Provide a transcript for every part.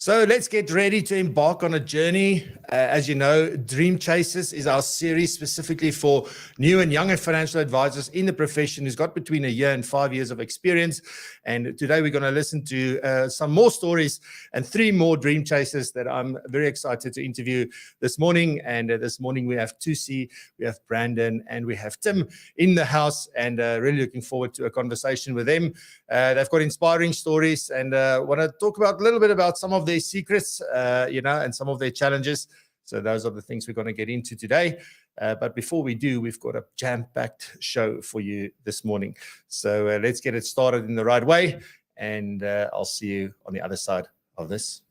So let's get ready to embark on a journey. As you know, Dream Chasers is our series specifically for new and younger financial advisors in the profession who's got between a year and 5 years of experience. And today we're going to listen to some more stories and 3 more Dream Chasers that I'm very excited to interview this morning. And this morning we have Thusi, we have Brandon, and we have Tim in the house, and really looking forward to a conversation with them. They've got inspiring stories, and want to talk about a little bit about some of their secrets, and some of their challenges. So those are the things we're going to get into today. But before we do, we've got a jam-packed show for you this morning. So let's get it started in the right way, and I'll see you on the other side of this.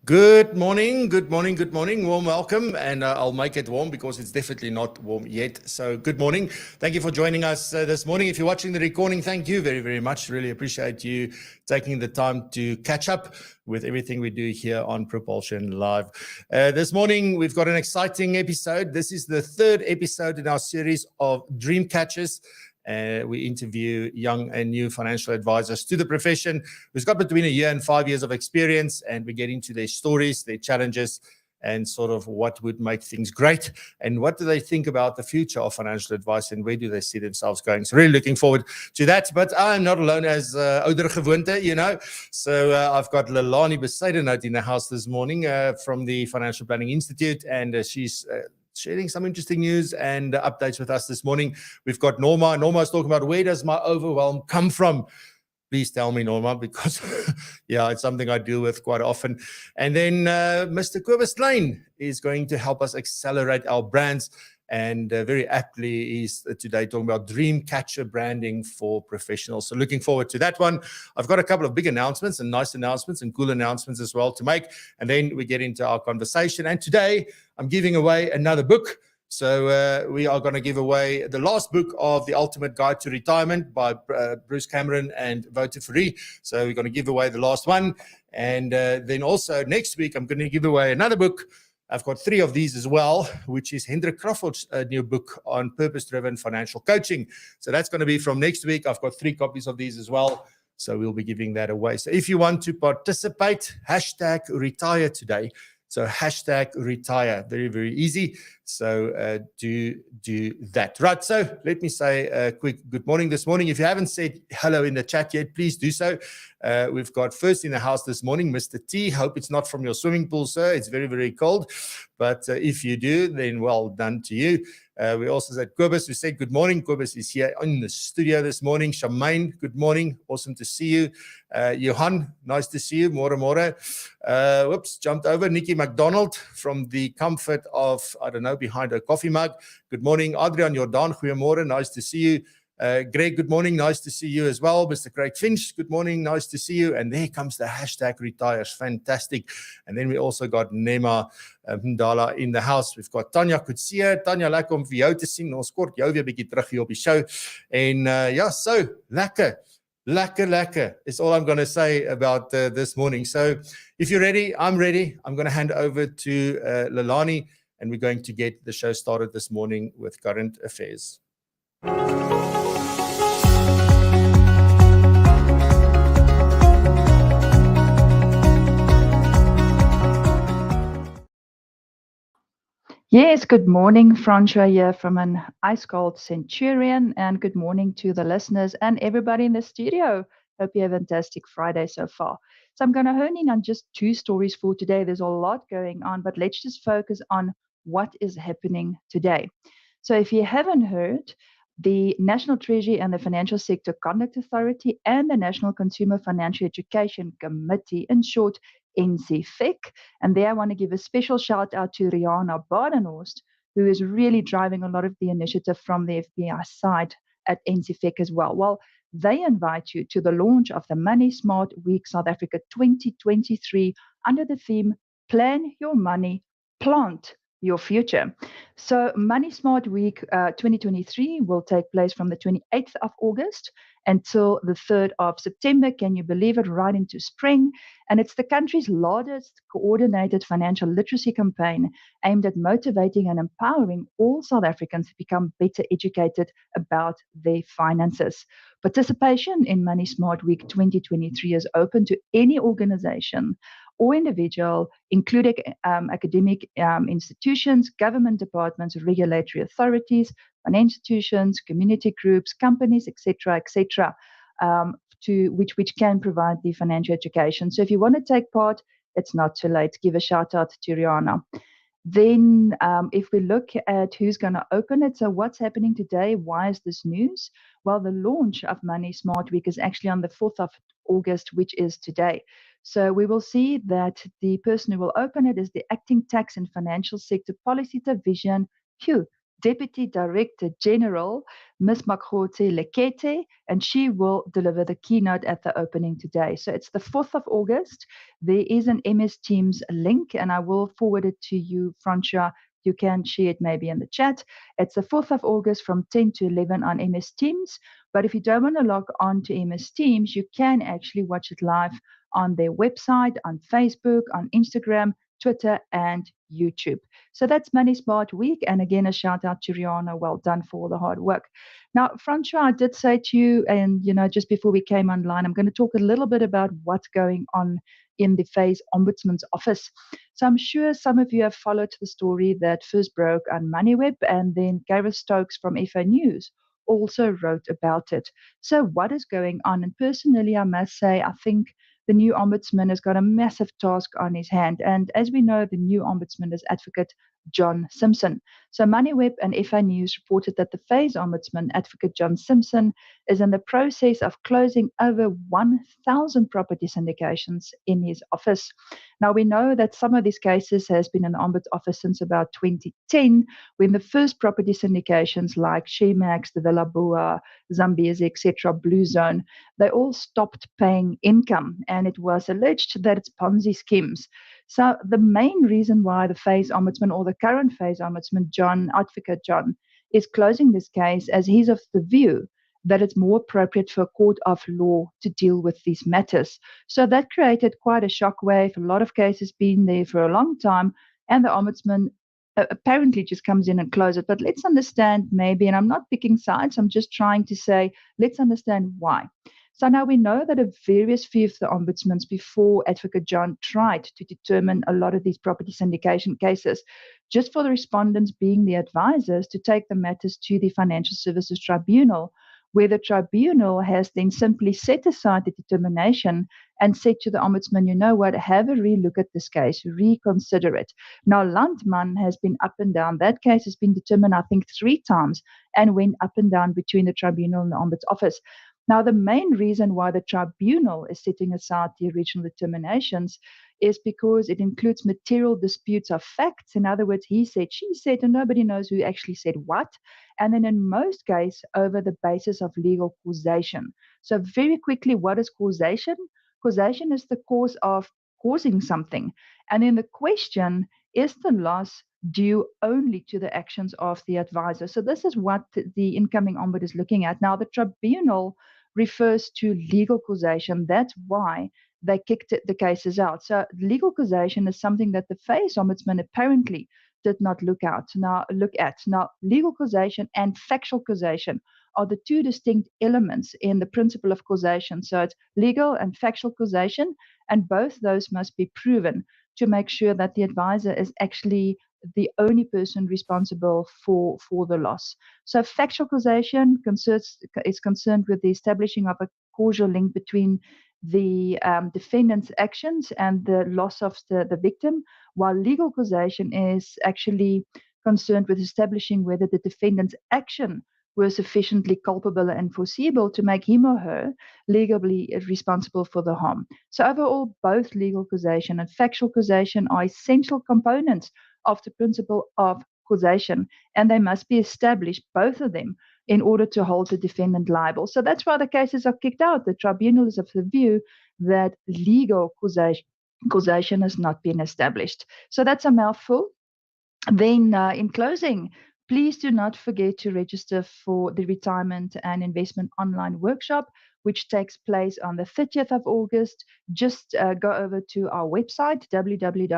Good morning, good morning, good morning. Warm welcome, and I'll make it warm because it's definitely not warm yet. So good morning. Thank you for joining us this morning. If you're watching the recording, thank you very, very much. Really appreciate you taking the time to catch up with everything we do here on PROpulsion Live. This morning, we've got an exciting episode. This is the 3rd episode in our series of Dream Catchers. We interview young and new financial advisors to the profession who's got between a year and 5 years of experience, and we get into their stories, their challenges, and sort of what would make things great, and what do they think about the future of financial advice, and where do they see themselves going. So really looking forward to that. But I'm not alone, as ouder gewoonte, So I've got Leilani Bezuidenhout in the house this morning from the Financial Planning Institute, and she's sharing some interesting news and updates with us this morning. We've got Norma. Norma's talking about, where does my overwhelm come from? Please tell me, Norma, because it's something I deal with quite often. And then Mr. Kobus Lane is going to help us accelerate our brands. And very aptly is today talking about dream catcher branding for professionals. So looking forward to that one. I've got a couple of big announcements and nice announcements and cool announcements as well to make. And then we get into our conversation. And today I'm giving away another book. So we are going to give away the last book of The Ultimate Guide to Retirement by Bruce Cameron and Wouter Fourie. So we're going to give away the last one. And then also next week, I'm going to give away another book. I've got 3 of these as well, which is Hendrik Crawford's new book on purpose-driven financial coaching. So that's going to be from next week. I've got 3 copies of these as well. So we'll be giving that away. So if you want to participate, #retire today. So #retire, very, very easy. So do that. Right, so let me say a quick good morning this morning. If you haven't said hello in the chat yet, please do so. We've got first in the house this morning, Mr. T. Hope it's not from your swimming pool, sir. It's very, very cold. But if you do, then well done to you. We also said Kobus, who said good morning. Kobus is here in the studio this morning. Shamaine, good morning. Awesome to see you. Johan, nice to see you. More. Whoops, jumped over. Nikki McDonald from the comfort of, I don't know, behind a coffee mug. Good morning. Adrian Jordan, goeiemorgen. Nice to see you. Greg, good morning. Nice to see you as well. Mr. Craig Finch, good morning. Nice to see you. And there comes the #retires. Fantastic. And then we also got Nema Mdala in the house. We've got Tanya Kutsia. Tanya, lekker om vir jou te sien. Ons kort jou weer bietjie terug hier op die show. En so lekker. Lekker is all I'm going to say about this morning. So if you're ready, I'm ready. I'm going to hand over to Leilani, and we're going to get the show started this morning with current affairs. Yes, good morning, Francois here from an ice-cold Centurion, and good morning to the listeners and everybody in the studio. Hope you have a fantastic Friday so far. So I'm going to hone in on just 2 stories for today. There's a lot going on, but let's just focus on what is happening today. So if you haven't heard, the National Treasury and the Financial Sector Conduct Authority and the National Consumer Financial Education Committee, in short, NCFEC. And there I want to give a special shout out to Rihanna Badenhorst, who is really driving a lot of the initiative from the FBI side at NCFEC as well. Well, they invite you to the launch of the Money Smart Week South Africa 2023 under the theme Plan Your Money, Plant Your Future. So Money Smart Week 2023 will take place from the 28th of August until the 3rd of September. Can you believe it? Right into spring. And it's the country's largest coordinated financial literacy campaign aimed at motivating and empowering all South Africans to become better educated about their finances. Participation in Money Smart Week 2023 is open to any organization or individual, including academic institutions, government departments, regulatory authorities, financial institutions, community groups, companies, etc., to which can provide the financial education. So if you want to take part, it's not too late. Give a shout out to Rihanna. Then if we look at who's going to open it, so what's happening today? Why is this news? Well, the launch of Money Smart Week is actually on the 4th of August, which is today. So we will see that the person who will open it is the Acting Tax and Financial Sector Policy Division, Deputy Director General, Ms. Makgote Lekete, and she will deliver the keynote at the opening today. So it's the 4th of August. There is an MS Teams link, and I will forward it to you, Francia. You can share it maybe in the chat. It's the 4th of August from 10 to 11 on MS Teams. But if you don't want to log on to MS Teams, you can actually watch it live on their website, on Facebook, on Instagram, Twitter, and YouTube. So that's Money Smart Week. And again, a shout out to Rihanna. Well done for all the hard work. Now, Francois, I did say to you, and just before we came online, I'm going to talk a little bit about what's going on in the FAIS Ombudsman's office. So I'm sure some of you have followed the story that first broke on MoneyWeb, and then Gareth Stokes from FA News also wrote about it. So what is going on? And personally, I must say, I think the new ombudsman has got a massive task on his hand. And as we know, the new ombudsman is Advocate John Simpson. So MoneyWeb and FA News reported that the FAIS ombudsman, Advocate John Simpson, is in the process of closing over 1,000 property syndications in his office. Now, we know that some of these cases has been in the Ombuds office since about 2010, when the first property syndications like Shemax, the Villa Boa, Zambezi, etc., Blue Zone, they all stopped paying income, and it was alleged that it's Ponzi schemes. So the main reason why the FAIS ombudsman, or the current FAIS ombudsman, Advocate John, is closing this case, as he's of the view that it's more appropriate for a court of law to deal with these matters. So that created quite a shockwave. A lot of cases been there for a long time, and the ombudsman apparently just comes in and closes it. But let's understand maybe, and I'm not picking sides, I'm just trying to say, let's understand why. So now we know that a various few of the ombudsmans before Advocate John tried to determine a lot of these property syndication cases, just for the respondents being the advisors to take the matters to the Financial Services Tribunal, where the tribunal has then simply set aside the determination and said to the ombudsman, you know what, have a relook at this case, reconsider it. Now, Landman has been up and down. That case has been determined, I think, 3 times and went up and down between the tribunal and the ombuds office. Now, the main reason why the tribunal is setting aside the original determinations is because it includes material disputes of facts. In other words, he said, she said, and nobody knows who actually said what. And then in most cases, over the basis of legal causation. So very quickly, what is causation? Causation is the cause of causing something. And then the question, is the loss due only to the actions of the advisor? So this is what the incoming ombud is looking at. Now, the tribunal refers to legal causation. That's why they kicked the cases out. So legal causation is something that the FAIS ombudsman apparently did not look at. Now, legal causation and factual causation are the 2 distinct elements in the principle of causation. So it's legal and factual causation, and both those must be proven to make sure that the advisor is actually the only person responsible for the loss. So factual causation is concerned with the establishing of a causal link between the defendant's actions and the loss of the victim, while legal causation is actually concerned with establishing whether the defendant's action were sufficiently culpable and foreseeable to make him or her legally responsible for the harm. So overall, both legal causation and factual causation are essential components of the principle of causation, and they must be established, both of them, in order to hold the defendant liable. So that's why the cases are kicked out. The tribunal is of the view that legal causation has not been established. So that's a mouthful. Then, in closing, please do not forget to register for the Retirement and Investment Online Workshop, which takes place on the 30th of August. Just go over to our website, www.fpi.coza,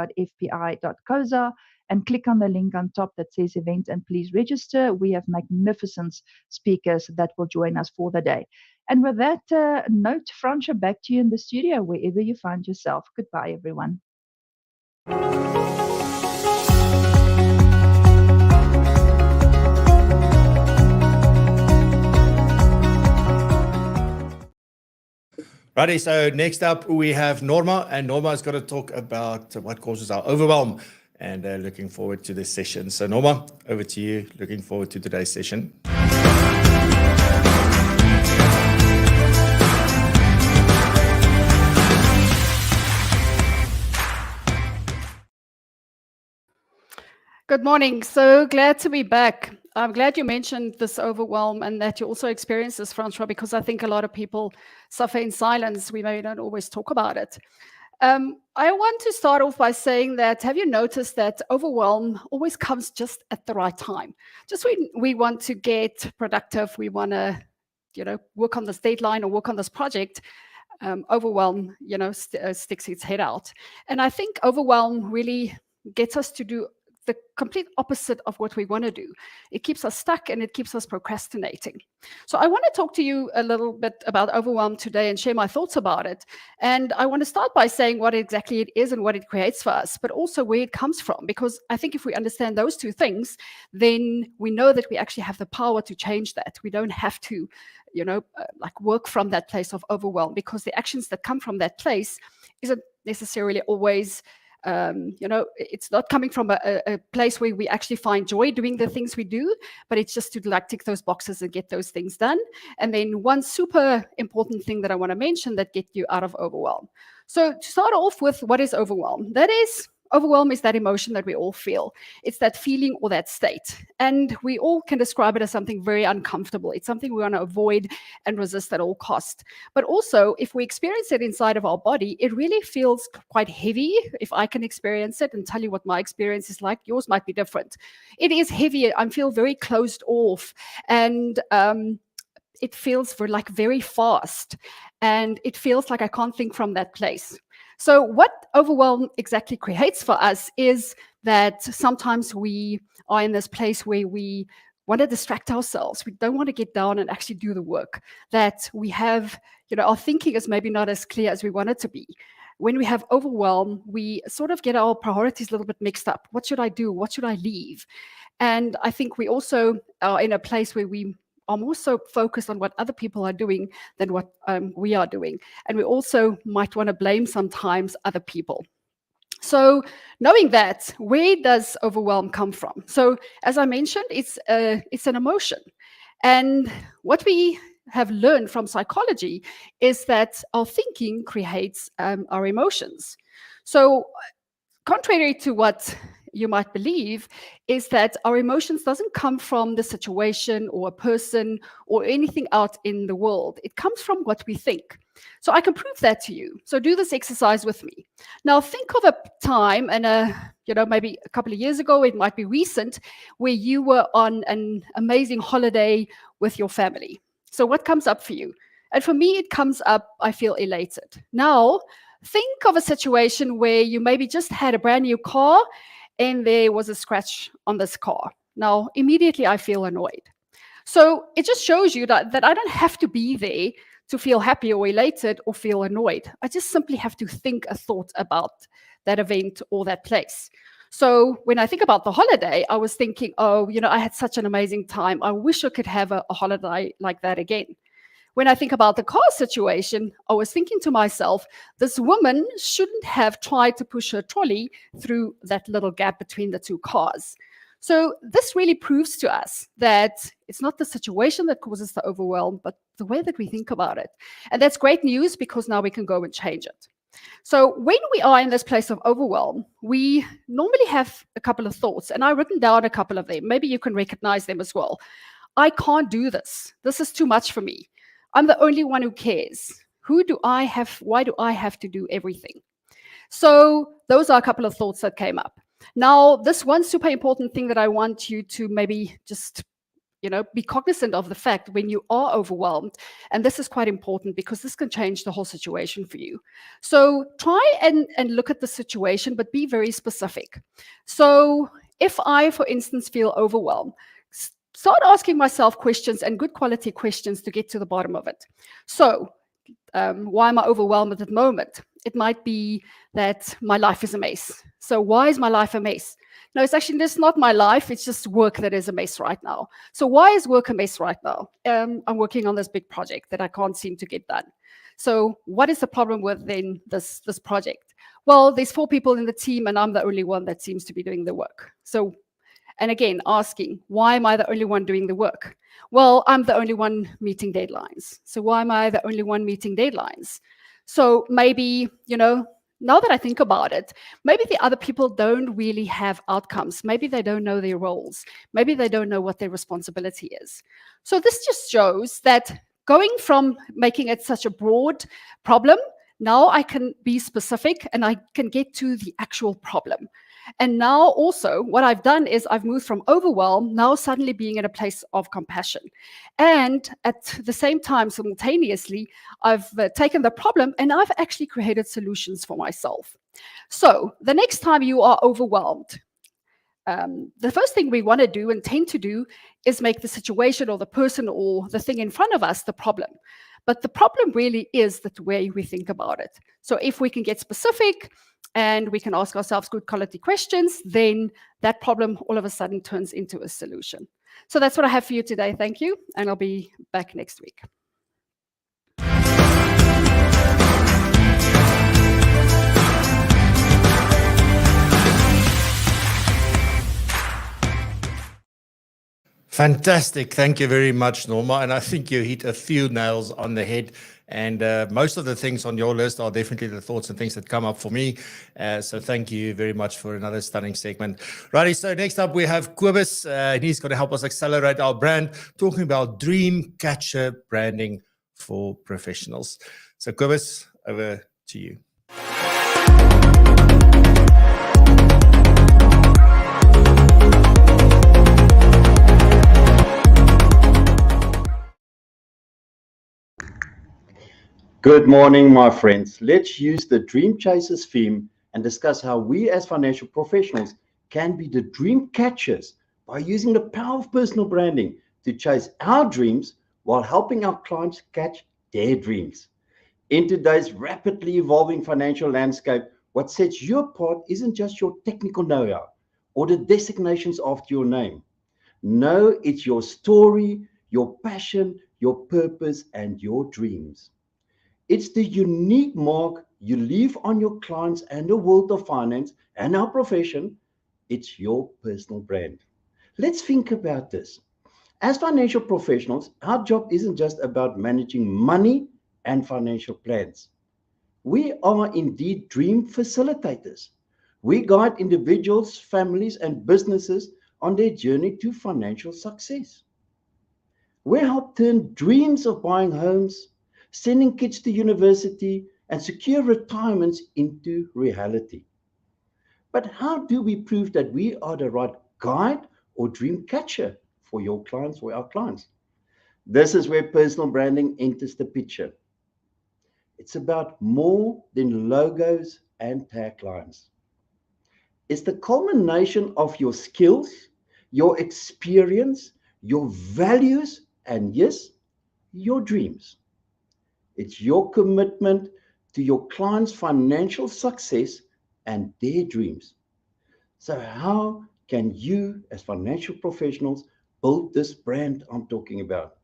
and click on the link on top that says event, and please register. We have magnificent speakers that will join us for the day. And with that note, Fransha, back to you in the studio, wherever you find yourself. Goodbye, everyone. Righty, so next up we have Norma, and Norma is going to talk about what causes our overwhelm, and looking forward to this session. So Norma, over to you. Looking forward to today's session. Good morning. So glad to be back. I'm glad you mentioned this overwhelm and that you also experience this, Francois, because I think a lot of people suffer in silence. We maybe don't always talk about it. I want to start off by saying that, have you noticed that overwhelm always comes just at the right time? Just when we want to get productive, we want to, work on this deadline or work on this project, overwhelm, sticks its head out. And I think overwhelm really gets us to do the complete opposite of what we want to do. It keeps us stuck and it keeps us procrastinating. So I want to talk to you a little bit about overwhelm today and share my thoughts about it. And I want to start by saying what exactly it is and what it creates for us, but also where it comes from. Because I think if we understand those two things, then we know that we actually have the power to change that. We don't have to, work from that place of overwhelm, because the actions that come from that place isn't necessarily always it's not coming from a place where we actually find joy doing the things we do, but it's just to tick those boxes and get those things done. And then one super important thing that I want to mention that get you out of overwhelm. So to start off with, what is overwhelm? Overwhelm is that emotion that we all feel. It's that feeling or that state. And we all can describe it as something very uncomfortable. It's something we want to avoid and resist at all costs. But also, if we experience it inside of our body, it really feels quite heavy. If I can experience it and tell you what my experience is like, yours might be different. It is heavy. I feel very closed off. And it feels very fast. And it feels like I can't think from that place. So what overwhelm exactly creates for us is that sometimes we are in this place where we want to distract ourselves. We don't want to get down and actually do the work. That we have, our thinking is maybe not as clear as we want it to be. When we have overwhelm, we sort of get our priorities a little bit mixed up. What should I do? What should I leave? And I think we also are in a place where we are more so focused on what other people are doing than what we are doing. And we also might want to blame sometimes other people. So knowing that, where does overwhelm come from? So as I mentioned, it's an emotion. And what we have learned from psychology is that our thinking creates our emotions. So contrary to what you might believe, is that our emotions doesn't come from the situation or a person or anything out in the world. It comes from what we think. So I can prove that to you. So do this exercise with me. Now think of a time, and maybe a couple of years ago, it might be recent, where you were on an amazing holiday with your family. So what comes up for you? And for me, it comes up, I feel elated. Now, think of a situation where you maybe just had a brand new car and there was a scratch on this car. Now, immediately I feel annoyed. So it just shows you that I don't have to be there to feel happy or elated or feel annoyed. I just simply have to think a thought about that event or that place. So when I think about the holiday, I was thinking, I had such an amazing time. I wish I could have a holiday like that again. When I think about the car situation, I was thinking to myself, this woman shouldn't have tried to push her trolley through that little gap between the two cars. So this really proves to us that it's not the situation that causes the overwhelm, but the way that we think about it. And that's great news, because now we can go and change it. So when we are in this place of overwhelm, we normally have a couple of thoughts, and I've written down a couple of them. Maybe you can recognize them as well. I can't do this. This is too much for me. I'm the only one who cares. Why do I have to do everything? So those are a couple of thoughts that came up. Now, this one super important thing that I want you to maybe just be cognizant of the fact when you are overwhelmed, and this is quite important because this can change the whole situation for you. So try and look at the situation, but be very specific. So if I, for instance, feel overwhelmed, start asking myself questions, and good quality questions, to get to the bottom of it. So why am I overwhelmed at the moment? It might be that my life is a mess. So why is my life a mess? No, it's actually just not my life. It's just work that is a mess right now. So why is work a mess right now? I'm working on this big project that I can't seem to get done. So what is the problem with then this project? Well, there's 4 people in the team and I'm the only one that seems to be doing the work. So, and again, asking, why am I the only one doing the work? Well, I'm the only one meeting deadlines. So why am I the only one meeting deadlines? So maybe, now that I think about it, maybe the other people don't really have outcomes. Maybe they don't know their roles. Maybe they don't know what their responsibility is. So this just shows that going from making it such a broad problem, now I can be specific and I can get to the actual problem. And now also what I've done is I've moved from overwhelm, now suddenly being in a place of compassion. And at the same time, simultaneously, I've taken the problem and I've actually created solutions for myself. So the next time you are overwhelmed, the first thing we want to do and tend to do is make the situation or the person or the thing in front of us the problem. But the problem really is the way we think about it. So if we can get specific and we can ask ourselves good quality questions, then that problem all of a sudden turns into a solution. So that's what I have for you today. Thank you. And I'll be back next week. Fantastic. Thank you very much, Norma. And I think you hit a few nails on the head. And most of the things on your list are definitely the thoughts and things that come up for me. So thank you very much for another stunning segment. Righty, so next up we have Kobus. And he's going to help us accelerate our brand, talking about dream catcher branding for professionals. So Kobus, over to you. Good morning, my friends. Let's use the Dream Chasers theme and discuss how we as financial professionals can be the dream catchers by using the power of personal branding to chase our dreams while helping our clients catch their dreams. In today's rapidly evolving financial landscape, what sets you apart isn't just your technical know-how or the designations after your name. No, it's your story, your passion, your purpose, and your dreams. It's the unique mark you leave on your clients and the world of finance and our profession. It's your personal brand. Let's think about this. As financial professionals, our job isn't just about managing money and financial plans. We are indeed dream facilitators. We guide individuals, families, and businesses on their journey to financial success. We help turn dreams of buying homes, sending kids to university, and secure retirements into reality. But how do we prove that we are the right guide or dream catcher for your clients, for our clients? This is where personal branding enters the picture. It's about more than logos and taglines. It's the culmination of your skills, your experience, your values, and yes, your dreams. It's your commitment to your clients' financial success and their dreams. So how can you, as financial professionals, build this brand I'm talking about?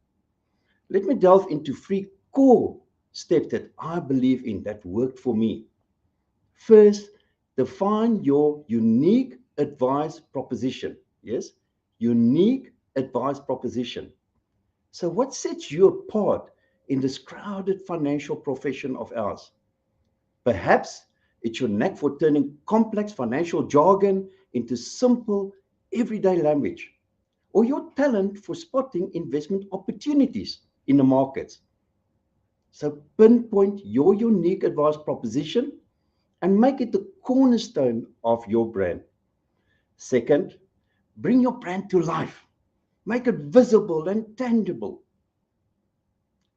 Let me delve into 3 core steps that I believe in that worked for me. First, define your unique advice proposition. Yes, unique advice proposition. So what sets you apart in this crowded financial profession of ours? Perhaps it's your knack for turning complex financial jargon into simple, everyday language. or your talent for spotting investment opportunities in the markets. So pinpoint your unique advice proposition and make it the cornerstone of your brand. Second, bring your brand to life. Make it visible and tangible.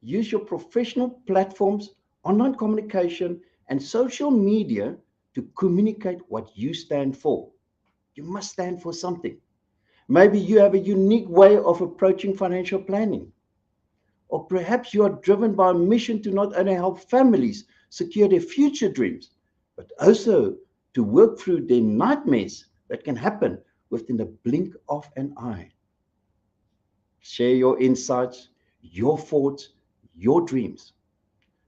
Use your professional platforms, online communication, and social media to communicate what you stand for. You must stand for something. Maybe you have a unique way of approaching financial planning. Or perhaps you are driven by a mission to not only help families secure their future dreams, but also to work through their nightmares that can happen within the blink of an eye. Share your insights, your thoughts, your dreams.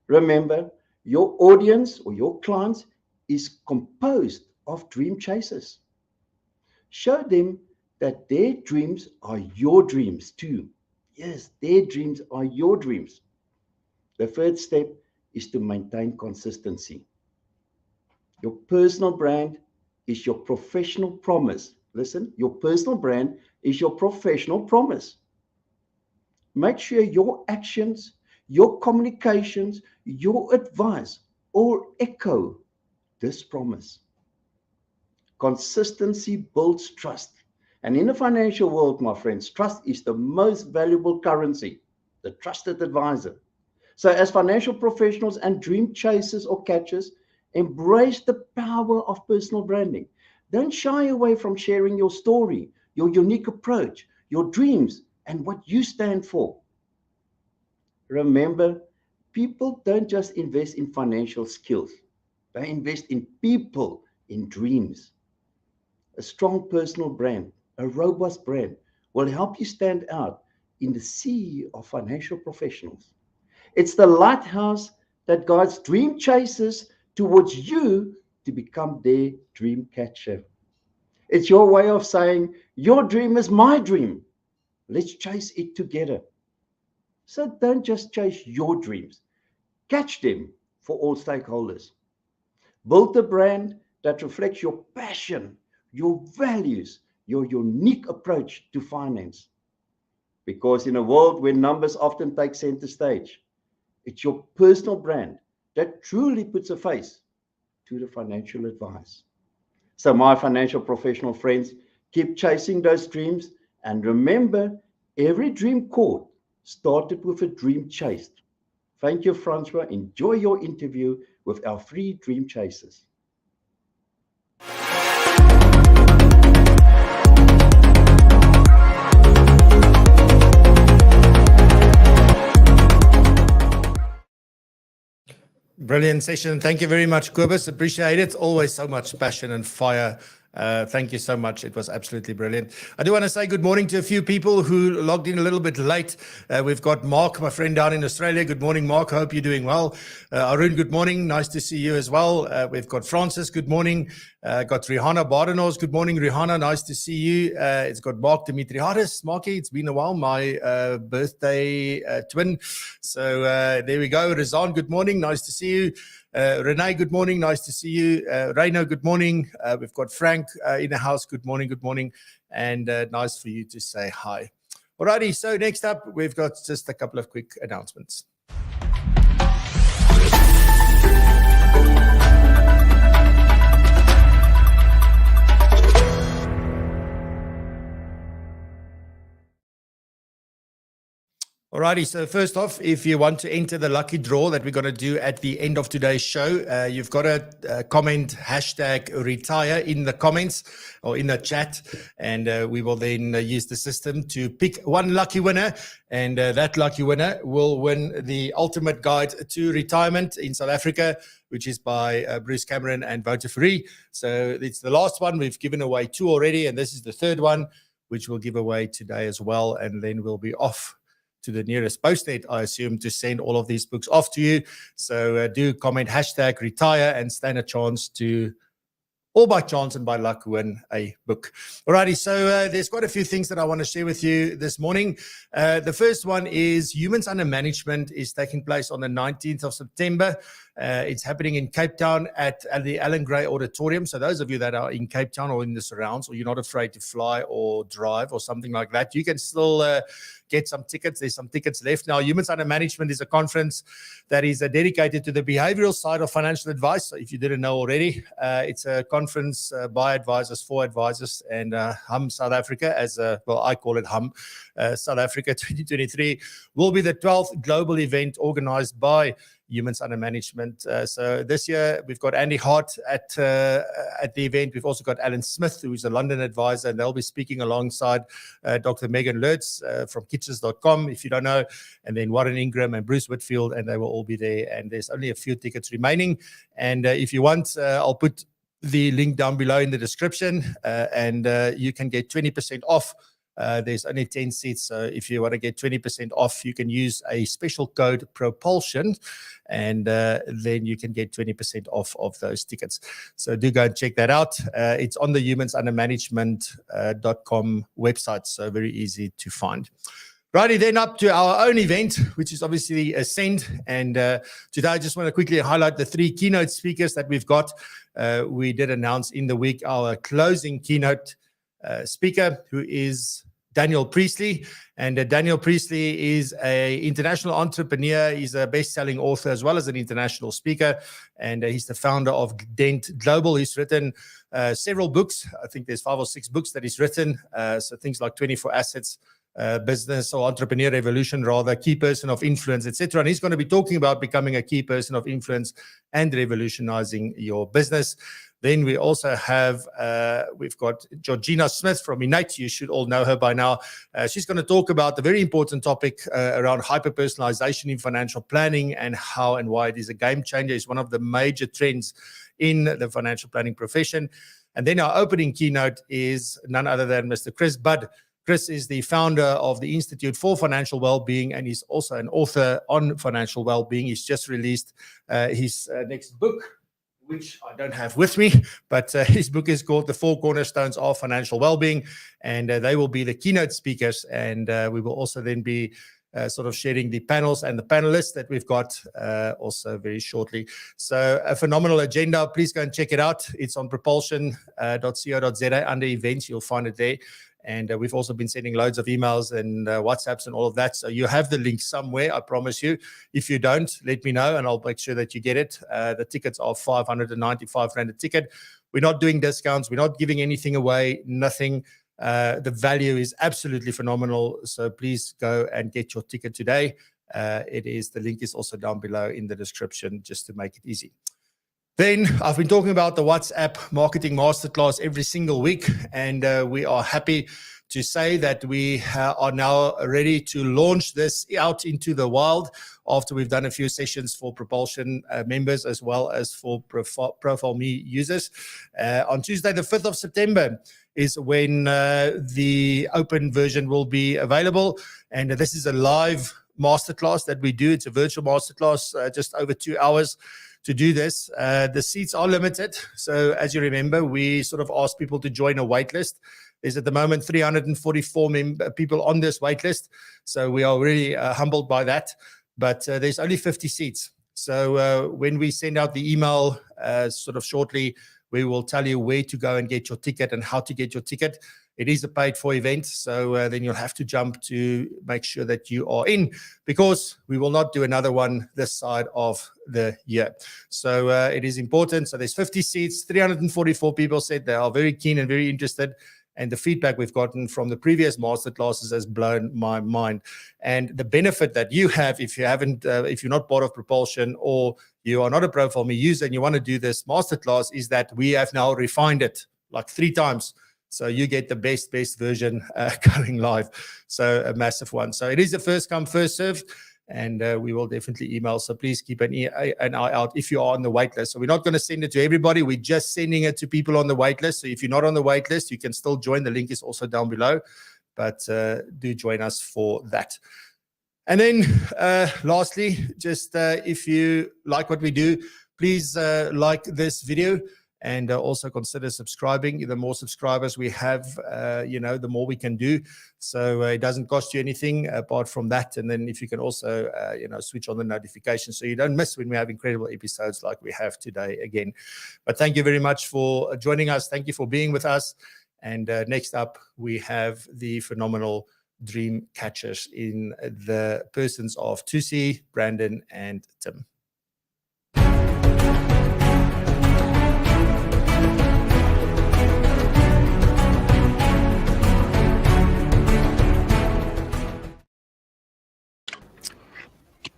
Remember, your audience or your clients is composed of dream chasers. Show them that their dreams are your dreams too. Yes, their dreams are your dreams. The third step is to maintain consistency. Your personal brand is your professional promise. Listen, your personal brand is your professional promise. Make sure your actions, your communications, your advice all echo this promise. Consistency builds trust. And in the financial world, my friends, trust is the most valuable currency, the trusted advisor. So as financial professionals and dream chasers or catchers, embrace the power of personal branding. Don't shy away from sharing your story, your unique approach, your dreams, and what you stand for. Remember, people don't just invest in financial skills. They invest in people, in dreams. A strong personal brand, a robust brand, will help you stand out in the sea of financial professionals. It's the lighthouse that guides dream chasers towards you to become their dream catcher. It's your way of saying, your dream is my dream. Let's chase it together. So don't just chase your dreams. Catch them for all stakeholders. Build a brand that reflects your passion, your values, your unique approach to finance. Because in a world where numbers often take center stage, it's your personal brand that truly puts a face to the financial advice. So my financial professional friends, keep chasing those dreams, and remember, every dream caught started with a dream chased. Thank you, Francois. Enjoy your interview with our 3 dream chasers. Brilliant session. Thank you very much, Kobus. Appreciate it. Always so much passion and fire. Thank you so much. It was absolutely brilliant. I do want to say good morning to a few people who logged in a little bit late. We've got Mark, my friend down in Australia. Good morning, Mark. Hope you're doing well. Arun, good morning. Nice to see you as well. We've got Francis. Good morning. Got Rihanna Bardenos. Good morning, Rihanna. Nice to see you. It's got Mark Dimitriadis. Marky, it's been a while. My birthday twin. So there we go. Rizan, good morning. Nice to see you. Renee, good morning. Nice to see you. Reino, good morning. We've got Frank in the house. Good morning. Good morning. And nice for you to say hi. Alrighty. So next up, we've got just a couple of quick announcements. Alrighty, so first off, if you want to enter the lucky draw that we're going to do at the end of today's show, you've got to comment #retire in the comments or in the chat, and we will then use the system to pick one lucky winner, and that lucky winner will win the ultimate guide to retirement in South Africa, which is by Bruce Cameron and Wouter Fourie. So it's the last one. We've given away 2 already, and this is the 3rd one, which we'll give away today as well, and then we'll be off to the nearest posted, I assume, to send all of these books off to you. So do comment #retire and stand a chance to, all by chance and by luck, win a book. Alrighty, so there's quite a few things that I want to share with you this morning. The first one is Humans Under Management is taking place on the 19th of September. It's happening in Cape Town at the Alan Gray Auditorium. So those of you that are in Cape Town or in the surrounds, or you're not afraid to fly or drive or something like that, you can still get some tickets. There's some tickets left. Now, Humans Under Management is a conference that is dedicated to the behavioral side of financial advice. So if you didn't know already, it's a conference by advisors for advisors, and HUM South Africa, I call it HUM South Africa 2023, will be the 12th global event organized by Humans Under Management. So this year we've got Andy Hart at the event. We've also got Alan Smith, who is a London advisor, and they'll be speaking alongside Dr. Megan Lurtz from kitchens.com, if you don't know, and then Warren Ingram and Bruce Whitfield, and they will all be there. And there's only a few tickets remaining. And if you want, I'll put the link down below in the description, and you can get 20% off. There's only 10 seats, so if you want to get 20% off, you can use a special code PROpulsion, and then you can get 20% off of those tickets. So do go and check that out. It's on the humansundermanagement.com website, so very easy to find. Righty, then up to our own event, which is obviously Ascend. And today I just want to quickly highlight the 3 keynote speakers that we've got. We did announce in the week our closing keynote speaker, who is Daniel Priestley. And Daniel Priestley is an international entrepreneur. He's a best-selling author as well as an international speaker. And he's the founder of Dent Global. He's written several books. I think there's 5 or 6 books that he's written. So things like 24 Assets, Business or Entrepreneur Revolution, rather, Key Person of Influence, etc. And he's going to be talking about becoming a key person of influence and revolutionizing your business. Then we also have, we've got Georgina Smith from Innate. You should all know her by now. She's going to talk about the very important topic around hyper-personalization in financial planning, and how and why it is a game changer. It's one of the major trends in the financial planning profession. And then our opening keynote is none other than Mr. Chris Budd. Chris is the founder of the Institute for Financial Wellbeing, and he's also an author on financial wellbeing. He's just released his next book, which I don't have with me, but his book is called The 4 Cornerstones of Financial Wellbeing, and they will be the keynote speakers. And we will also then be sort of sharing the panels and the panelists that we've got also very shortly. So a phenomenal agenda. Please go and check it out. It's on propulsion.co.za under events. You'll find it there. And we've also been sending loads of emails and WhatsApps and all of that. So you have the link somewhere, I promise you. If you don't, let me know and I'll make sure that you get it. The tickets are 595 Rand a ticket. We're not doing discounts. We're not giving anything away, nothing. The value is absolutely phenomenal. So please go and get your ticket today. The link is also down below in the description, just to make it easy. Then I've been talking about the WhatsApp Marketing Masterclass every single week, and we are happy to say that we are now ready to launch this out into the wild after we've done a few sessions for PROpulsion members as well as for Profile Me users. On Tuesday, the 5th of September, is when the open version will be available. And this is a live masterclass that we do. It's a virtual masterclass, just over 2 hours. To do this, the seats are limited. So as you remember, we sort of asked people to join a waitlist. There's at the moment 344 people on this waitlist. So we are really humbled by that. But there's only 50 seats. So when we send out the email sort of shortly, we will tell you where to go and get your ticket and how to get your ticket. It is a paid-for event, so then you'll have to jump to make sure that you are in, because we will not do another one this side of the year. So it is important. So there's 50 seats, 344 people said they are very keen and very interested. And the feedback we've gotten from the previous masterclasses has blown my mind. And the benefit that you have, if you're not part of PROpulsion, or you are not a Profile Me user and you want to do this masterclass, is that we have now refined it like 3 times. So you get the best version going live. So a massive one. So it is a first come, first serve, and we will definitely email. So please keep an eye out if you are on the wait list. So we're not going to send it to everybody. We're just sending it to people on the wait list. So if you're not on the wait list, you can still join. The link is also down below, but do join us for that. And then lastly, just if you like what we do, please like this video and also consider subscribing. The more subscribers we have, the more we can do. So it doesn't cost you anything apart from that. And then if you can also, switch on the notifications so you don't miss when we have incredible episodes like we have today again. But thank you very much for joining us. Thank you for being with us. And next up, we have the phenomenal dream catchers in the persons of Thusi, Brandon, and Tim.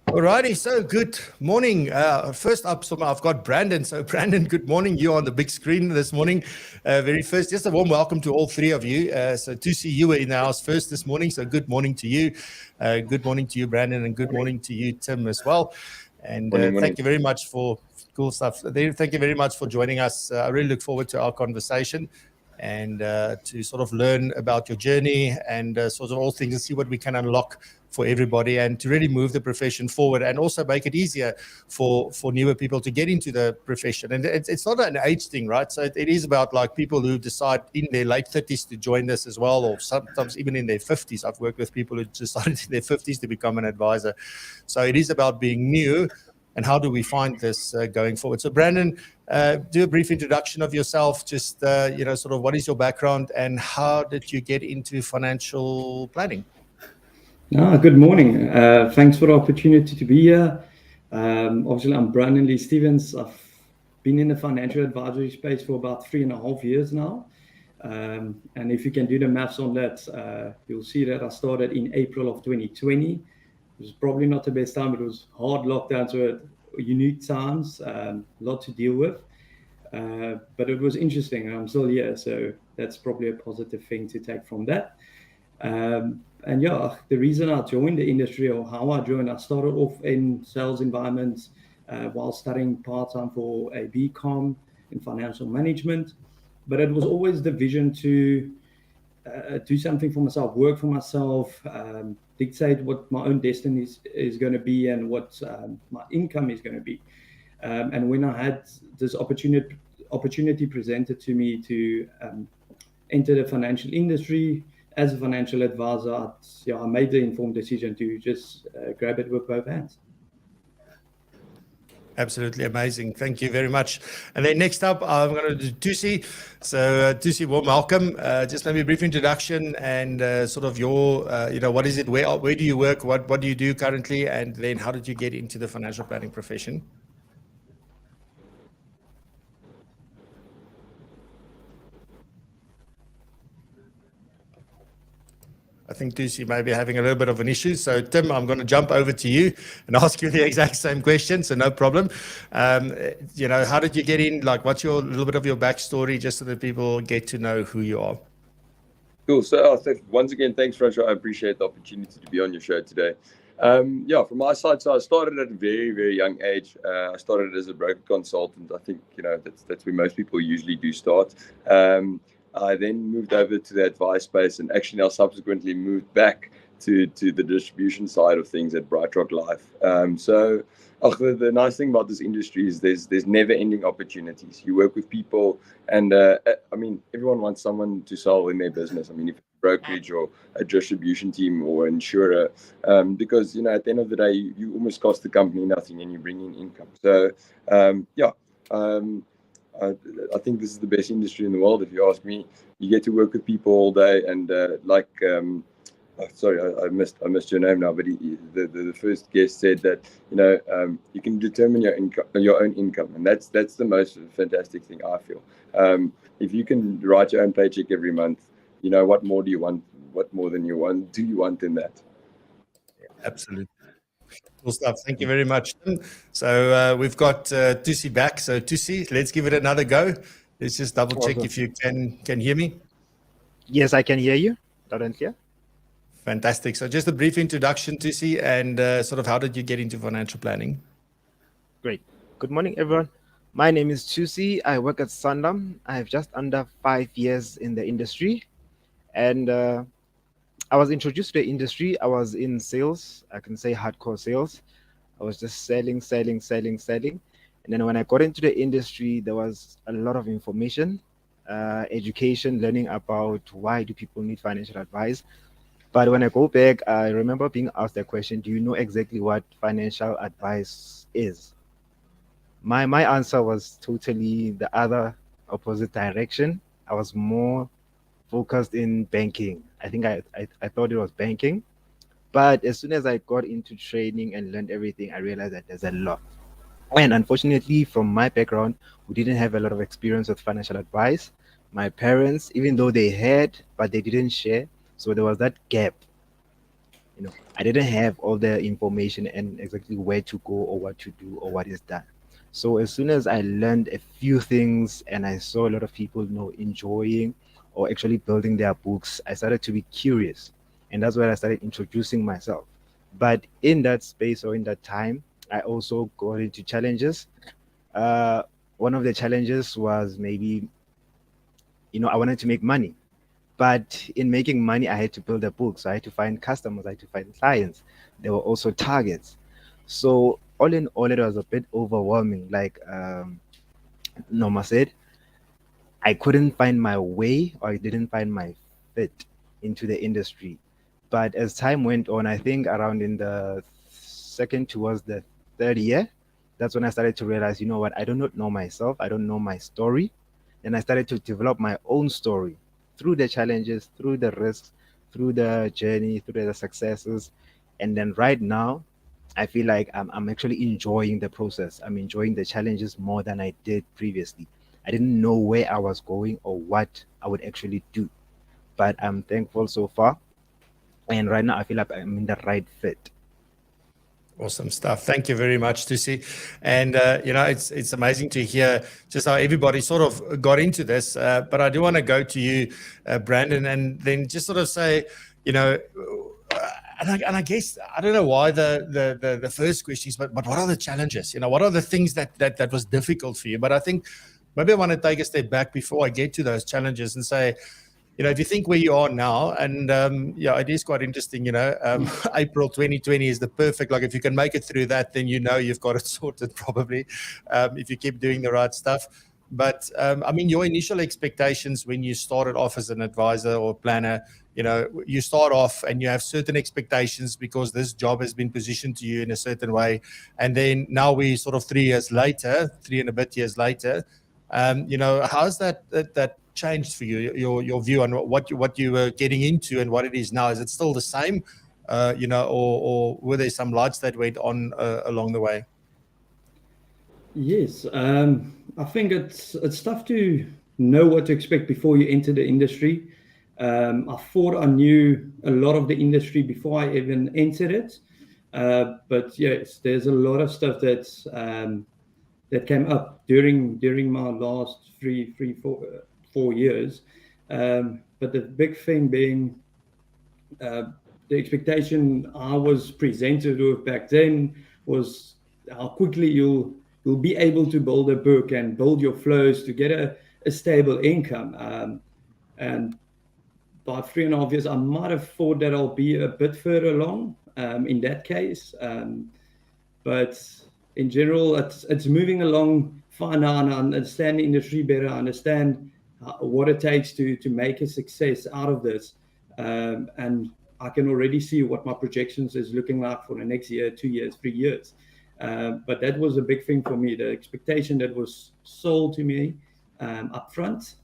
Alrighty, so good morning. First up, I've got Brandon. So Brandon, good morning. You're on the big screen this morning. Very first, just a warm welcome to all three of you. So Thusi, you were in the house first this morning, so good morning to you. Good morning to you, Brandon, and good morning to you, Tim, as well. And thank you very much for cool stuff. Thank you very much for joining us. I really look forward to our conversation and to sort of learn about your journey and sort of all things and see what we can unlock for everybody and to really move the profession forward and also make it easier for newer people to get into the profession. And it's not an age thing, right? So it is about like people who decide in their late 30s to join this as well, or sometimes even in their 50s. I've worked with people who decided in their 50s to become an advisor. So it is about being new and how do we find this going forward. So Brandon, do a brief introduction of yourself, just sort of what is your background and how did you get into financial planning? Good morning. Thanks for the opportunity to be here. Obviously, I'm Brandon Lee Stevens. I've been in the financial advisory space for about 3.5 years now. And if you can do the maths on that, you'll see that I started in April of 2020. It was probably not the best time. It was hard lockdowns, were unique times, a lot to deal with. But it was interesting. I'm still here, so that's probably a positive thing to take from that. And yeah, the reason I joined the industry, or how I joined, I started off in sales environments while studying part-time for a BCom in financial management. But it was always the vision to do something for myself, work for myself, dictate what my own destiny is going to be and what my income is going to be. And when I had this opportunity presented to me to enter the financial industry as a financial advisor, I made the informed decision to just grab it with both hands. Absolutely amazing. Thank you very much. And then next up, I'm going to do Thusi. So Thusi, warm welcome. Just maybe a brief introduction and sort of your, what is it? Where do you work? What do you do currently? And then how did you get into the financial planning profession? I think Thusi may be having a little bit of an issue. So Tim, I'm going to jump over to you and ask you the exact same question. So no problem. How did you get in? Like, what's your little bit of your backstory, just so that people get to know who you are? Cool. So once again, thanks, Francois. I appreciate the opportunity to be on your show today. From my side, so I started at a very, very young age. I started as a broker consultant. I think, that's where most people usually do start. I then moved over to the advice space and actually now subsequently moved back to the distribution side of things at BrightRock Life. The nice thing about this industry is there's never-ending opportunities. You work with people, and everyone wants someone to sell in their business. I mean, if it's a brokerage or a distribution team or an insurer, because at the end of the day, you almost cost the company nothing and you bring in income. So I think this is the best industry in the world, if you ask me. You get to work with people all day, and I missed your name now, but the first guest said that you can determine your own income, and that's the most fantastic thing, I feel. If you can write your own paycheck every month, what more do you want? What more than you want do you want in that? Absolutely. Cool stuff. Thank you very much, Tim. So we've got Thusi back. So Thusi, let's give it another go. Let's just double check if you can hear me. Yes, I can hear you. Loud and clear. Fantastic. So just a brief introduction, Thusi, and sort of how did you get into financial planning? Great. Good morning, everyone. My name is Thusi. I work at Sandam. I have just under 5 years in the industry. And I was introduced to the industry. I was in sales. I can say hardcore sales. I was just selling. And then when I got into the industry, there was a lot of information, education, learning about why do people need financial advice. But when I go back, I remember being asked that question, do you know exactly what financial advice is? My answer was totally the other opposite direction. I was more focused in banking. I think I thought it was banking. But as soon as I got into training and learned everything, I realized that there's a lot. And unfortunately, from my background, we didn't have a lot of experience with financial advice. My parents, even though they had, but they didn't share. So there was that gap. I didn't have all the information and exactly where to go or what to do or what is done. So as soon as I learned a few things and I saw a lot of people enjoying or actually building their books, I started to be curious. And that's where I started introducing myself. But in that space or in that time, I also got into challenges. One of the challenges was maybe, I wanted to make money. But in making money, I had to build a book. So I had to find customers, I had to find clients. There were also targets. So all in all, it was a bit overwhelming. Like Norma said, I couldn't find my way, or I didn't find my fit into the industry. But as time went on, I think around in the second towards the third year, that's when I started to realize, you know what, I do not know myself. I don't know my story. And I started to develop my own story through the challenges, through the risks, through the journey, through the successes. And then right now, I feel like I'm actually enjoying the process. I'm enjoying the challenges more than I did previously. I didn't know where I was going or what I would actually do, but I'm thankful so far. And right now, I feel like I'm in the right fit. Awesome stuff. Thank you very much, Thusi. And, it's amazing to hear just how everybody sort of got into this. But I do want to go to you, Brandon, and then just sort of say, and I guess, I don't know why the first question is, but what are the challenges? What are the things that was difficult for you? But I think maybe I want to take a step back before I get to those challenges and say, if you think where you are now, and it is quite interesting, April 2020 is the perfect, like if you can make it through that, then you've got it sorted probably, if you keep doing the right stuff. But your initial expectations when you started off as an advisor or planner, you start off and you have certain expectations because this job has been positioned to you in a certain way. And then now we sort of 3 and a bit years later, how's that changed for you, your view on what you were getting into and what it is now? Is it still the same, or were there some lights that went on along the way? Yes, I think it's tough to know what to expect before you enter the industry. I thought I knew a lot of the industry before I even entered it, but yes, there's a lot of stuff that came up during my last 4 years. But the big thing being the expectation I was presented with back then was how quickly you'll be able to build a book and build your flows to get a stable income. And by 3.5 years, I might have thought that I'll be a bit further along in that case. But in general, it's moving along fine now, and I understand the industry better. I understand what it takes to make a success out of this. And I can already see what my projections is looking like for the next year, 2 years, 3 years. But that was a big thing for me, the expectation that was sold to me upfront,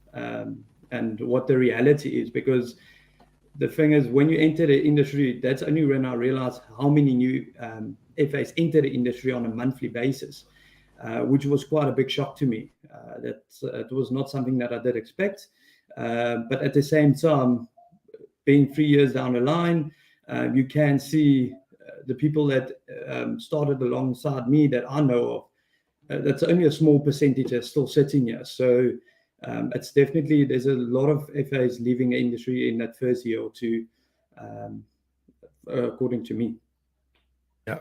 and what the reality is. Because the thing is, when you enter the industry, that's only when I realized how many new FAs enter the industry on a monthly basis, which was quite a big shock to me. That it was not something that I did expect. But at the same time, being 3 years down the line, you can see the people that started alongside me that I know of. That's only a small percentage that's still sitting here. So it's definitely, there's a lot of FAs leaving the industry in that first year or two, according to me. Yeah.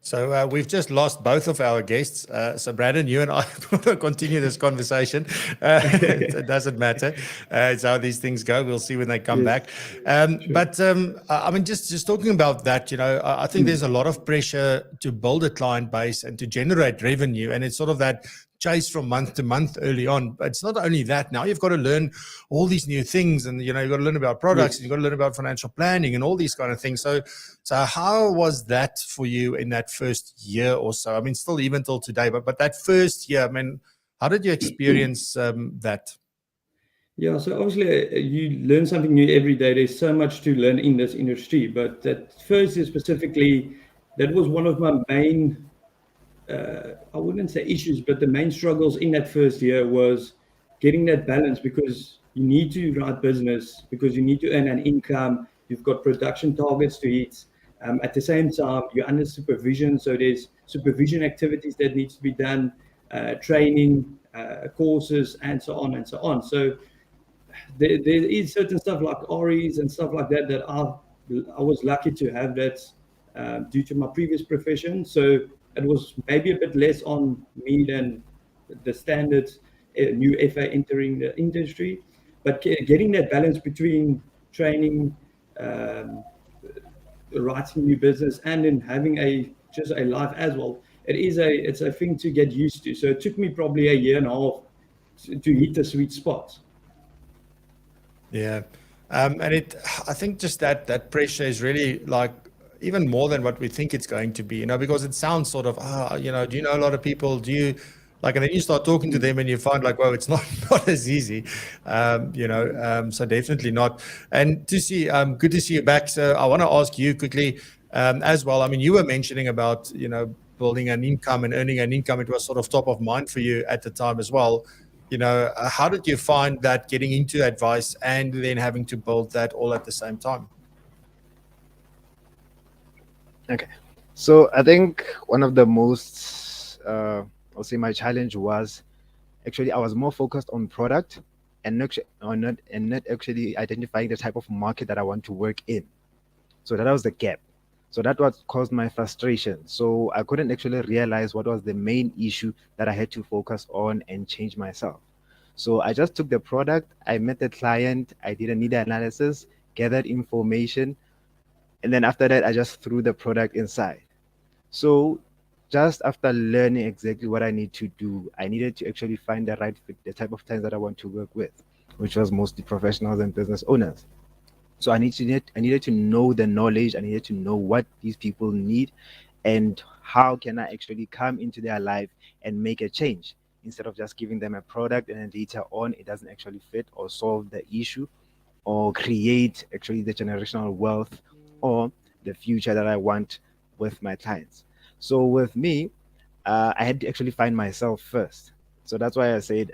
So we've just lost both of our guests. So Brandon, you and I will continue this conversation. It doesn't matter. It's how these things go. We'll see when they come back. But I mean, just talking about that, you know, I think there's a lot of pressure to build a client base and to generate revenue. And it's sort of that chase from month to month early on. But it's not only that. Now you've got to learn all these new things, and you know, you've got to learn about products, and you've got to learn about financial planning and all these kind of things. So how was that for you in that first year or so? I mean, still even till today, but that first year, I mean, how did you experience that? Yeah, so obviously you learn something new every day. There's so much to learn in this industry, but that first year specifically, that was one of my main I wouldn't say issues, but the main struggles in that first year was getting that balance, because you need to run business, because you need to earn an income. You've got production targets to hit. At the same time, you're under supervision. So there's supervision activities that needs to be done, training, courses, and so on and so on. So there is certain stuff like REs and stuff like that that I was lucky to have that due to my previous profession. So it was maybe a bit less on me than the standard new FA entering the industry. But getting that balance between training, writing new business, and then having just a life as well, it's a thing to get used to. So it took me probably a year and a half to hit the sweet spot. Yeah. And I think just that pressure is really like even more than what we think it's going to be, you know, because it sounds sort of, you know, do you know a lot of people? Do you like, and then you start talking to them and you find like, well, it's not as easy, you know, so definitely not. And Thusi, good to see you back. So I want to ask you quickly as well. I mean, you were mentioning about, you know, building an income and earning an income. It was sort of top of mind for you at the time as well. You know, how did you find that getting into advice and then having to build that all at the same time? Okay, so I think one of the most, I'll say my challenge was actually I was more focused on product and not actually identifying the type of market that I want to work in. So that was the gap. So that was caused my frustration. So I couldn't actually realize what was the main issue that I had to focus on and change myself. So I just took the product, I met the client, I did a need analysis, gathered information, and then after that, I just threw the product inside. So just after learning exactly what I need to do, I needed to actually find the right fit, the type of clients that I want to work with, which was mostly professionals and business owners. So I needed to know the knowledge. I needed to know what these people need and how can I actually come into their life and make a change instead of just giving them a product and then later on it doesn't actually fit or solve the issue or create actually the generational wealth or the future that I want with my clients. So with me, I had to actually find myself first. So that's why I said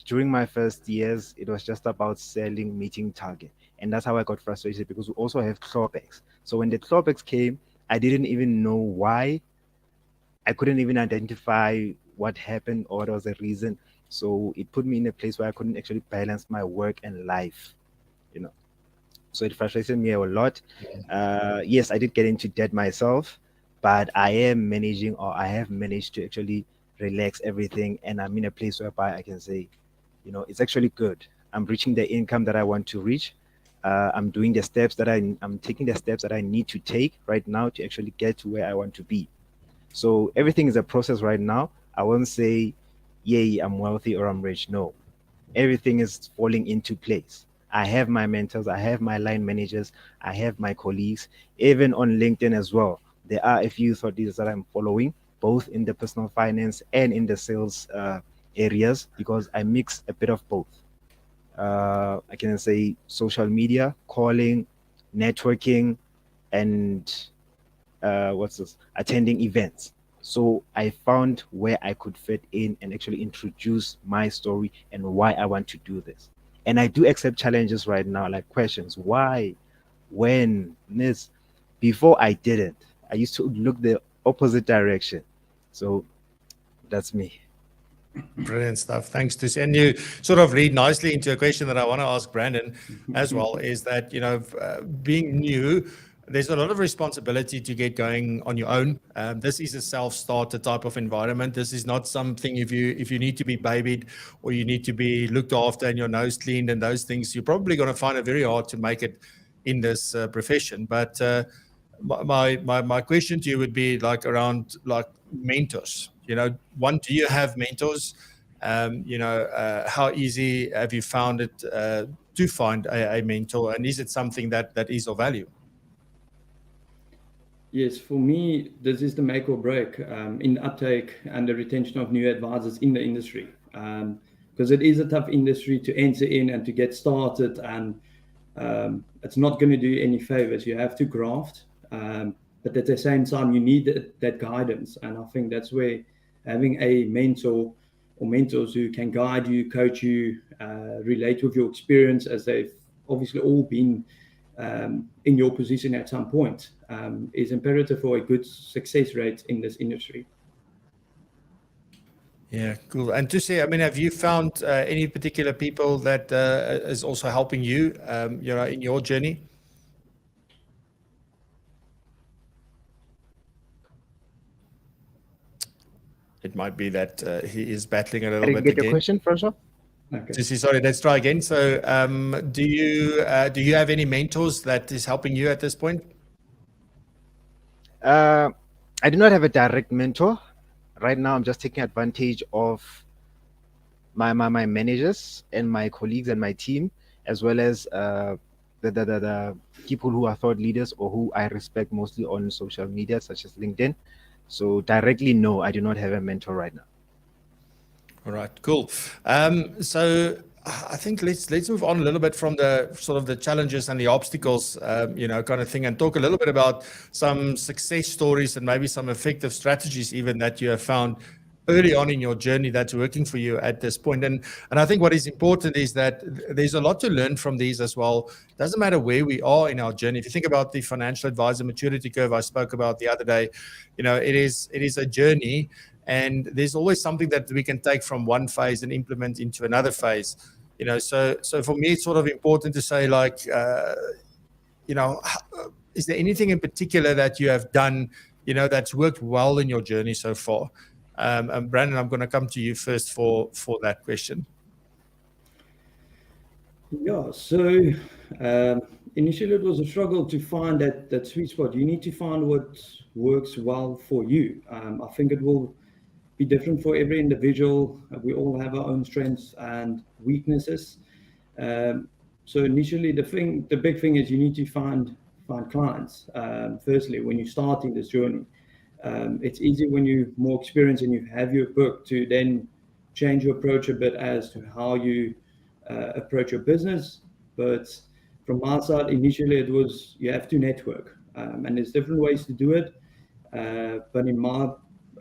during my first years, it was just about selling, meeting target. And that's how I got frustrated because we also have clawbacks. So when the clawbacks came, I didn't even know why. I couldn't even identify what happened or what was the reason. So it put me in a place where I couldn't actually balance my work and life, you know. So it frustrated me a lot. Yes, I did get into debt myself, but I am managing, or I have managed to actually relax everything. And I'm in a place whereby I can say, you know, it's actually good. I'm reaching the income that I want to reach. I'm doing the steps that I'm taking the steps that I need to take right now to actually get to where I want to be. So everything is a process right now. I won't say, yay, I'm wealthy or I'm rich. No, everything is falling into place. I have my mentors, I have my line managers, I have my colleagues, even on LinkedIn as well. There are a few thought leaders that I'm following, both in the personal finance and in the sales areas, because I mix a bit of both. I can say social media, calling, networking, and attending events. So I found where I could fit in and actually introduce my story and why I want to do this. And I do accept challenges right now, like questions, why, when, this. Before I didn't. I used to look the opposite direction. So that's me. Brilliant stuff. Thanks, Thusi. And you sort of lead nicely into a question that I want to ask Brandon as well, is that, you know, being new, there's a lot of responsibility to get going on your own. This is a self-starter type of environment. This is not something if you need to be babied or you need to be looked after and your nose cleaned and those things, you're probably going to find it very hard to make it in this profession. But my question to you would be like around like mentors. You know, one, do you have mentors? How easy have you found it to find a mentor, and is it something that is of value? Yes, for me, this is the make or break in uptake and the retention of new advisors in the industry. Because it is a tough industry to enter in and to get started, and it's not going to do any favors. You have to graft, but at the same time, you need that guidance. And I think that's where having a mentor or mentors who can guide you, coach you, relate with your experience, as they've obviously all been in your position at some point, is imperative for a good success rate in this industry. Yeah, cool. And to say, I mean, have you found any particular people that is also helping you, in your journey? It might be that he is battling a little bit get again. your question, François? Okay. Sorry, let's try again. So, do you have any mentors that is helping you at this point? I do not have a direct mentor. Right now, I'm just taking advantage of my managers and my colleagues and my team, as well as the people who are thought leaders or who I respect mostly on social media, such as LinkedIn. So directly, no, I do not have a mentor right now. All right, cool. So I think let's move on a little bit from the sort of the challenges and the obstacles, kind of thing, and talk a little bit about some success stories and maybe some effective strategies even that you have found early on in your journey that's working for you at this point. And I think what is important is that there's a lot to learn from these as well. Doesn't matter where we are in our journey. If you think about the financial advisor maturity curve I spoke about the other day, it is a journey. And there's always something that we can take from one phase and implement into another phase. So for me, it's sort of important to say, like, is there anything in particular that you have done, that's worked well in your journey so far? And Brandon, I'm going to come to you first for that question. Yeah, so initially it was a struggle to find that sweet spot. You need to find what works well for you. I think it will be different for every individual. We all have our own strengths and weaknesses. So initially, the big thing is you need to find clients. Firstly, when you're starting this journey, it's easy when you're more experienced and you have your book to then change your approach a bit as to how you approach your business. But from my side, initially it was you have to network, and there's different ways to do it. But in my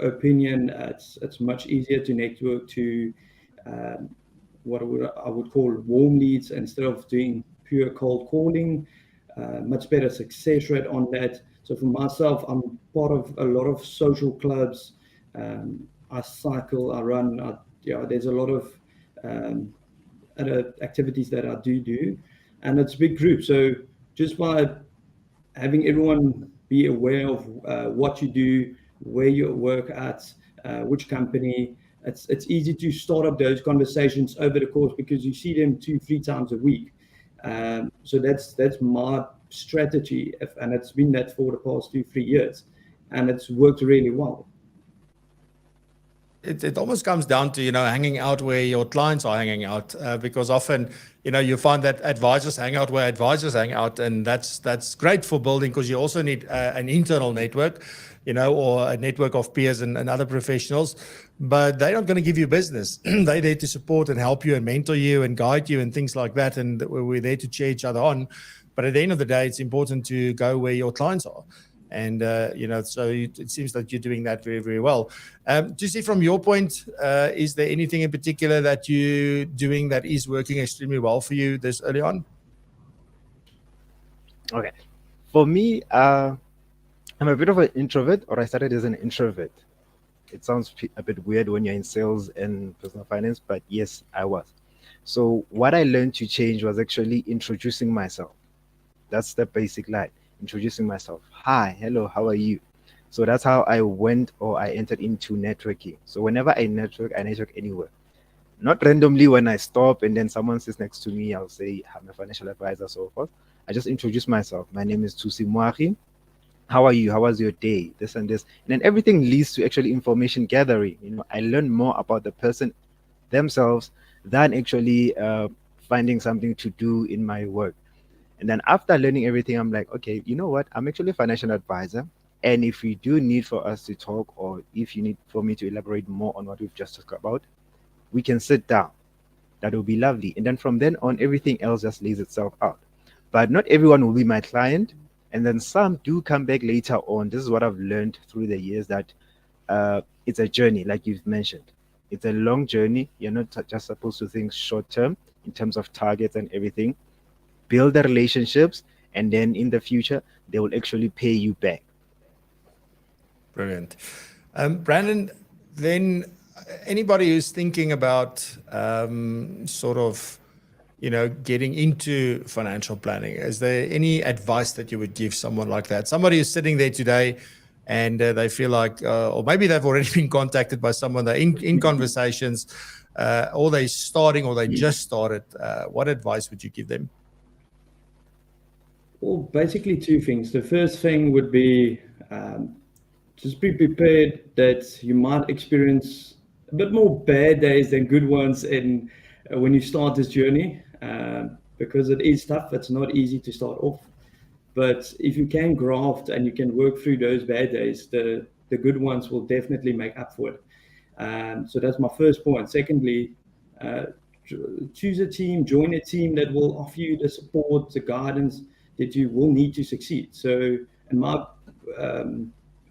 opinion, it's much easier to network to what I would call warm leads instead of doing pure cold calling. Much better success rate on that. So for myself, I'm part of a lot of social clubs. I cycle, I run. There's a lot of other activities that I do, and it's big groups. So just by having everyone be aware of what you do, where you work at, which company, it's easy to start up those conversations over the course because you see them 2-3 times a week. So that's my strategy, and it's been that for the past 2-3 years, and it's worked really well. It almost comes down to, hanging out where your clients are hanging out, because often, you find that advisors hang out where advisors hang out, and that's great for building, because you also need an internal network, or a network of peers and other professionals, but they're not going to give you business. They're there to support and help you and mentor you and guide you and things like that, and we're there to cheer each other on. But at the end of the day, it's important to go where your clients are. And, so it seems that you're doing that very, very well. To see from your point, is there anything in particular that you're doing that is working extremely well for you this early on? Okay. For me, I'm a bit of an introvert, or I started as an introvert. It sounds a bit weird when you're in sales and personal finance, but yes, I was. So what I learned to change was actually introducing myself. That's the basic line. introducing myself. Hi, hello, how are you? So that's how I went or I entered into networking. So whenever I network anywhere. Not randomly when I stop and then someone sits next to me, I'll say, I'm a financial advisor, so forth. I just introduce myself. My name is Thusi Moagi. How are you? How was your day? This and this. And then everything leads to actually information gathering. I learn more about the person themselves than actually finding something to do in my work. And then after learning everything, I'm like, okay, you know what? I'm actually a financial advisor. And if you do need for us to talk, or if you need for me to elaborate more on what we've just talked about, we can sit down. That will be lovely. And then from then on, everything else just lays itself out. But not everyone will be my client. And then some do come back later on. This is what I've learned through the years, that it's a journey, like you've mentioned. It's a long journey. You're not just supposed to think short term in terms of targets and everything. Build the relationships, and then in the future, they will actually pay you back. Brilliant. Brandon, then anybody who's thinking about sort of, getting into financial planning, is there any advice that you would give someone like that? Somebody who's sitting there today and they feel like, or maybe they've already been contacted by someone, they're in conversations, or they're starting, or they just started. What advice would you give them? Well, basically two things. The first thing would be just be prepared that you might experience a bit more bad days than good ones when you start this journey, because it is tough. It's not easy to start off. But if you can graft and you can work through those bad days, the good ones will definitely make up for it. So that's my first point. Secondly, choose a team, join a team that will offer you the support, the guidance that you will need to succeed. So in my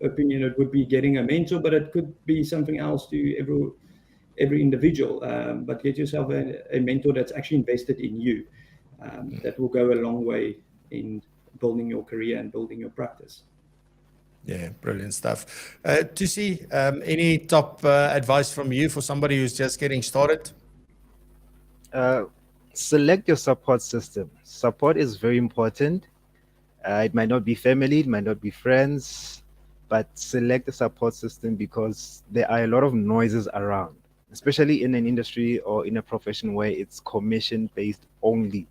opinion, it would be getting a mentor, but it could be something else to every individual. But get yourself a mentor that's actually invested in you. That will go a long way in building your career and building your practice. Yeah, brilliant stuff. Thusi, any top advice from you for somebody who's just getting started? Select your support system. Support is very important. It might not be family, it might not be friends, but select the support system, because there are a lot of noises around, especially in an industry or in a profession where it's commission based only.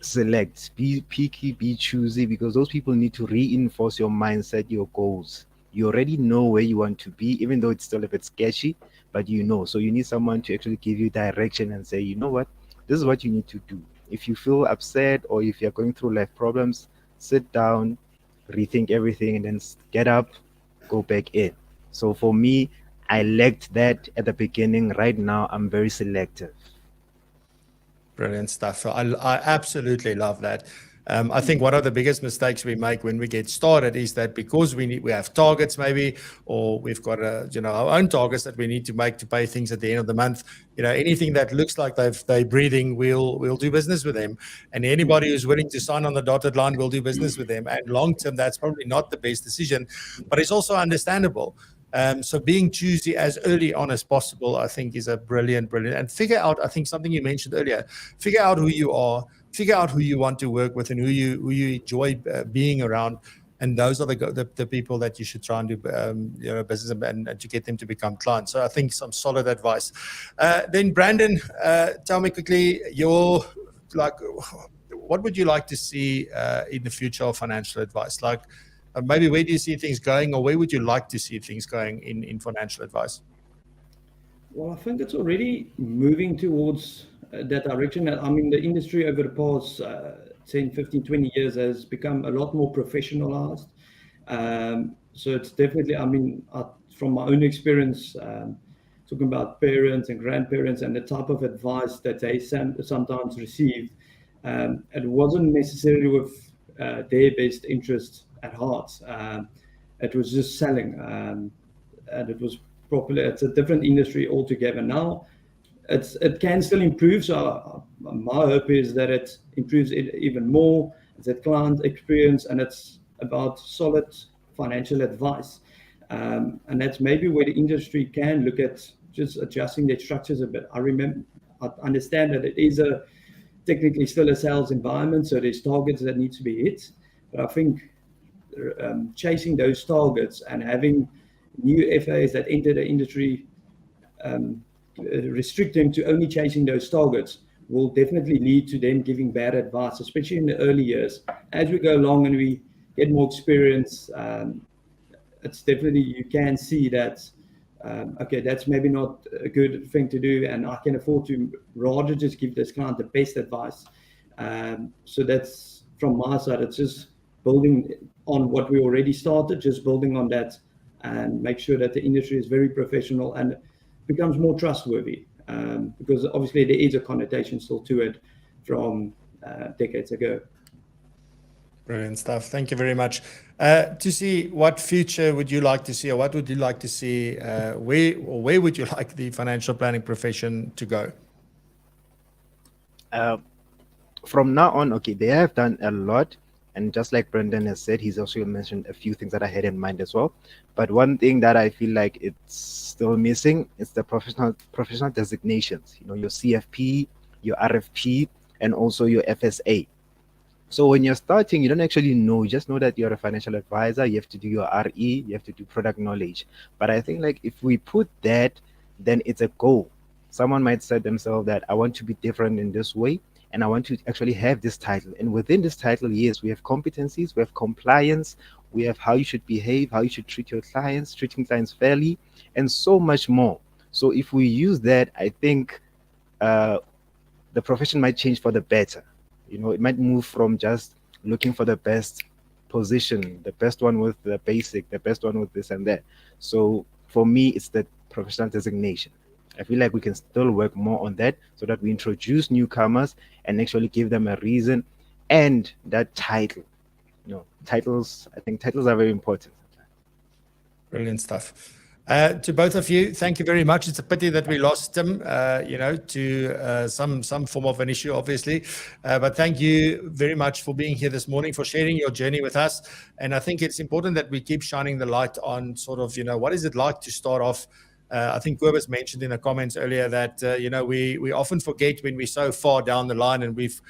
Select, be picky, be choosy, because those people need to reinforce your mindset, your goals. You already know where you want to be, even though it's still a bit sketchy, but so you need someone to actually give you direction and say, you know what, this is what you need to do. If you feel upset or if you're going through life problems, sit down, rethink everything, and then get up, go back in. So for me, I lacked that at the beginning. Right now, I'm very selective. Brilliant stuff. I absolutely love that. I think one of the biggest mistakes we make when we get started is that because we have targets maybe, or we've got our own targets that we need to make to pay things at the end of the month. Anything that looks like they're breathing, we'll do business with them. And anybody who's willing to sign on the dotted line, we'll do business with them. And long term, that's probably not the best decision, but it's also understandable. So being choosy as early on as possible, I think, is a brilliant, and figure out, I think something you mentioned earlier, figure out who you are, figure out who you want to work with and who you enjoy being around. And those are the people that you should try and do business and to get them to become clients. So I think some solid advice. Then Brandon, tell me quickly, what would you like to see in the future of financial advice? Maybe where do you see things going, or where would you like to see things going in financial advice? Well, I think it's already moving towards that direction. The industry over the past 10, 15, 20 years has become a lot more professionalized. So it's definitely, from my own experience, talking about parents and grandparents and the type of advice that they sometimes receive, it wasn't necessarily with their best interest at heart. It was just selling, and it was properly. It's a different industry altogether now. It can still improve. So my hope is that it improves it even more. It's that client experience, and it's about solid financial advice. And that's maybe where the industry can look at just adjusting their structures a bit. I understand that it is technically still a sales environment, so there's targets that need to be hit. But I think chasing those targets and having new FAs that enter the industry, restrict them to only chasing those targets, will definitely lead to them giving bad advice, especially in the early years. As we go along and we get more experience, it's definitely, you can see that, okay, that's maybe not a good thing to do, and I can afford to rather just give this client the best advice. So that's from my side. It's just building on what we already started, just building on that, and make sure that the industry is very professional and becomes more trustworthy, because obviously there is a connotation still to it from decades ago. Brilliant stuff. Thank you very much. To see what future would you like to see, or what would you like to see, where would you like the financial planning profession to go? From now on, okay, they have done a lot. And just like Brendan has said, he's also mentioned a few things that I had in mind as well. But one thing that I feel like it's still missing is the professional designations, you know, your CFP, your RFP, and also your FSA. So when you're starting, you don't actually know, you just know that you're a financial advisor, you have to do your RE, you have to do product knowledge. But I think like if we put that, then it's a goal. Someone might set themselves that I want to be different in this way, and I want to actually have this title. And within this title, yes, we have competencies, we have compliance, we have how you should behave, how you should treat your clients, treating clients fairly, and so much more. So if we use that, I think the profession might change for the better. You know, it might move from just looking for the best position, the best one with the basic, the best one with this and that. So for me, it's the professional designation. I feel like we can still work more on that so that we introduce newcomers and actually give them a reason and that title. You know, titles, I think titles are very important. Brilliant stuff. To both of you, thank you very much. It's a pity that we lost Tim, to some form of an issue, obviously. But thank you very much for being here this morning, for sharing your journey with us. And I think it's important that we keep shining the light on sort of, what is it like to start off. I think Cobus mentioned in the comments earlier that, we often forget when we're so far down the line, and we've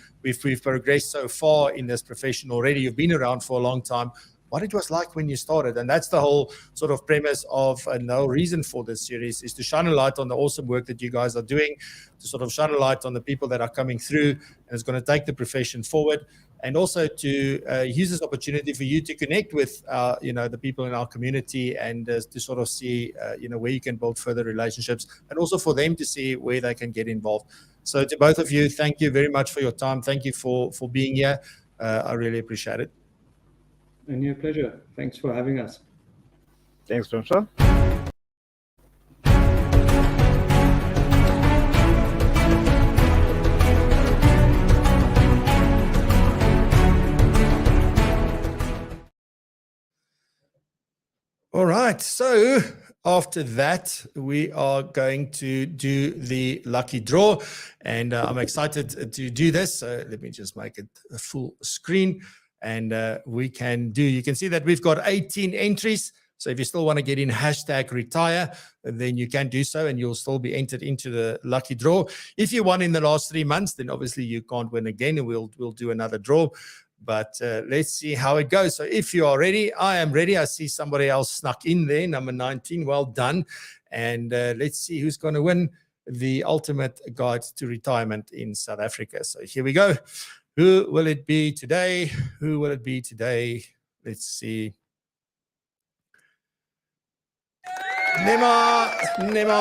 progressed so far in this profession already. You've been around for a long time. What it was like when you started. And that's the whole sort of premise of no reason for this series, is to shine a light on the awesome work that you guys are doing, to sort of shine a light on the people that are coming through and is going to take the profession forward. And also to use this opportunity for you to connect with, the people in our community, and to sort of see, where you can build further relationships, and also for them to see where they can get involved. So to both of you, thank you very much for your time. Thank you for being here. I really appreciate it. And your pleasure. Thanks for having us. Thanks, Francois. All right. So after that, we are going to do the lucky draw, and I'm excited to do this. So let me just make it a full screen. And you can see that we've got 18 entries. So if you still want to get in #retire, then you can do so, and you'll still be entered into the lucky draw. If you won in the last 3 months, then obviously you can't win again, and we'll do another draw. But let's see how it goes. So if you are ready, I am ready. I see somebody else snuck in there, number 19. Well done. And let's see who's going to win the ultimate guide to retirement in South Africa. So here we go. Who will it be today? Who will it be today? Let's see. Nema,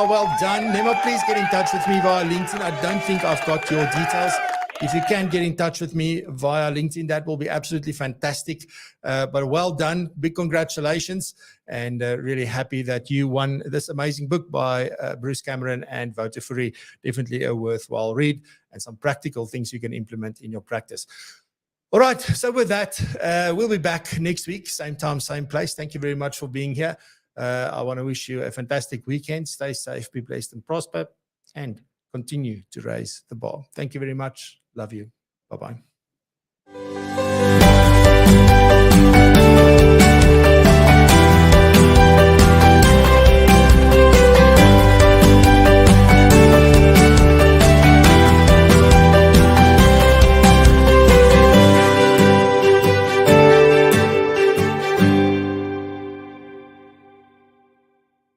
well done. Nema, please get in touch with me via LinkedIn. I don't think I've got your details. If you can get in touch with me via LinkedIn, that will be absolutely fantastic. But well done. Big congratulations. And really happy that you won this amazing book by Bruce Cameron and Wouter Fourie. Definitely a worthwhile read, and some practical things you can implement in your practice. All right. So with that, we'll be back next week, same time, same place. Thank you very much for being here. I want to wish you a fantastic weekend. Stay safe, be blessed and prosper, and continue to raise the bar. Thank you very much. Love you. Bye-bye.